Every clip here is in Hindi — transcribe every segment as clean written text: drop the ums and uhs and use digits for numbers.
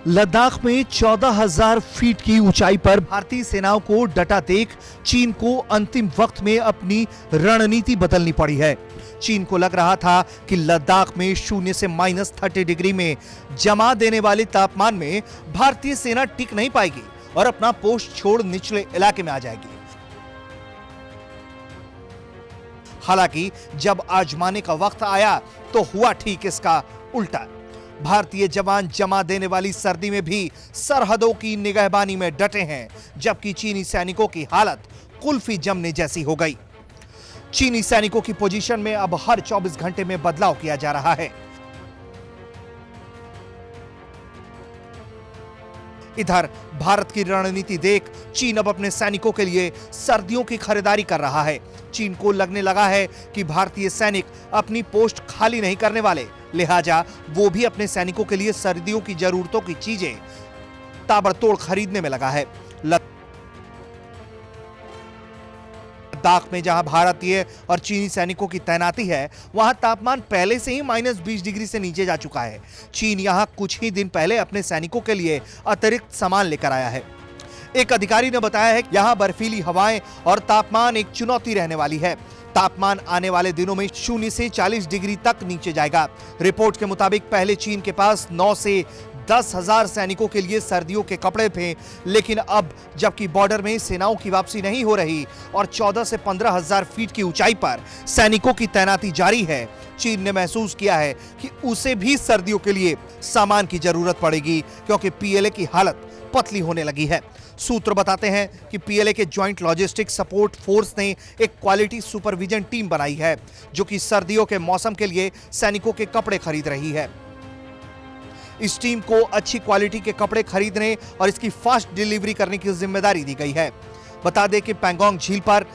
लद्दाख में 14,000 फीट की ऊंचाई पर भारतीय सेनाओं को डटा देख चीन को अंतिम वक्त में अपनी रणनीति बदलनी पड़ी है। चीन को लग रहा था कि लद्दाख में 0 से -30 डिग्री में जमा देने वाले तापमान में भारतीय सेना टिक नहीं पाएगी और अपना पोस्ट छोड़ निचले इलाके में आ जाएगी। हालांकि जब आजमाने का वक्त आया तो हुआ ठीक इसका उल्टा। भारतीय जवान जमा देने वाली सर्दी में भी सरहदों की निगहबानी में डटे हैं, जबकि चीनी सैनिकों की हालत कुल्फी जमने जैसी हो गई। चीनी सैनिकों की पोजीशन में अब हर 24 घंटे में बदलाव किया जा रहा है। इधर भारत की रणनीति देख चीन अब अपने सैनिकों के लिए सर्दियों की खरीदारी कर रहा है। चीन को लगने लगा है कि भारतीय सैनिक अपनी पोस्ट खाली नहीं करने वाले, लिहाजा वो भी अपने सैनिकों के लिए सर्दियों की जरूरतों की चीजें ताबड़तोड़ खरीदने में लगा है। लद्दाख में जहां भारतीय और चीनी सैनिकों की तैनाती है, वहां तापमान पहले से ही -20 डिग्री से नीचे जा चुका है। चीन यहां कुछ ही दिन पहले अपने सैनिकों के लिए अतिरिक्त सामान लेकर आया है। एक अधिकारी ने बताया है कि यहां बर्फीली हवाएं और तापमान एक चुनौती रहने वाली है। तापमान आने वाले दिनों में 0 से 40 डिग्री तक नीचे जाएगा। रिपोर्ट के मुताबिक पहले चीन के पास 9 से 10,000 सैनिकों के लिए सर्दियों के कपड़े थे, लेकिन अब जबकि बॉर्डर में सेनाओं की वापसी नहीं हो रही और 14 से 15,000 फीट की ऊंचाई पर सैनिकों की तैनाती जारी है, चीन ने महसूस किया है कि उसे भी सर्दियों के लिए सामान की जरूरत पड़ेगी, क्योंकि पीएलए की हालत पतली होने लगी है। सूत्र बताते हैं कि पीएलए के ज्वाइंट लॉजिस्टिक सपोर्ट फोर्स ने एक क्वालिटी सुपरविजन टीम बनाई है, जो कि सर्दियों के मौसम के लिए सैनिकों के कपड़े खरीद रही है। इस टीम को अच्छी क्वालिटी के कपड़े खरीदने और इसकी फास्ट डिलीवरी करने की जिम्मेदारी दी गई है। बता दें कि पैंगोंग झील पर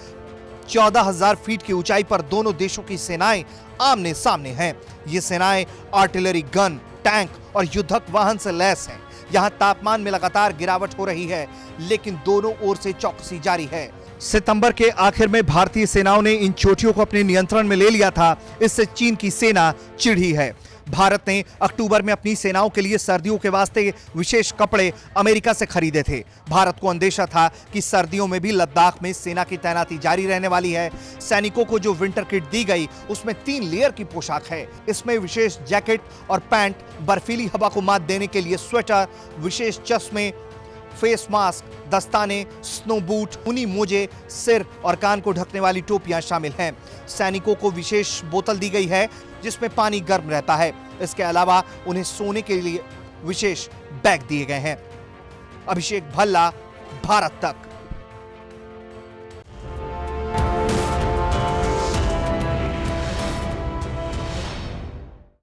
14,000 फीट की ऊंचाई पर दोनों देशों की सेनाएं आमने सामने हैं। ये सेनाएं आर्टिलरी गन, टैंक और युद्धक वाहन से लैस हैं। यहां तापमान में लगातार गिरावट हो रही है, लेकिन दोनों ओर से चौकसी जारी है। सितंबर के आखिर में भारतीय सेनाओं ने इन चोटियों को अपने नियंत्रण में ले लिया था। इससे चीन की सेना चिढ़ी है। भारत ने अक्टूबर में अपनी सेनाओं के लिए सर्दियों के वास्ते विशेष कपड़े अमेरिका से खरीदे थे। भारत को अंदेशा था कि सर्दियों में भी लद्दाख में सेना की तैनाती जारी रहने वाली है। सैनिकों को जो विंटर किट दी गई, उसमें 3 लेयर की पोशाक है। इसमें विशेष जैकेट और पैंट, बर्फीली हवा को मात देने के लिए स्वेटर, विशेष चश्मे, फेस मास्क, दस्ताने, स्नो बूट, ऊनी मोजे, सिर और कान को ढकने वाली टोपियां शामिल हैं। सैनिकों को विशेष बोतल दी गई है, जिसमें पानी गर्म रहता है। इसके अलावा उन्हें सोने के लिए विशेष बैग दिए गए हैं। अभिषेक भल्ला, भारत तक।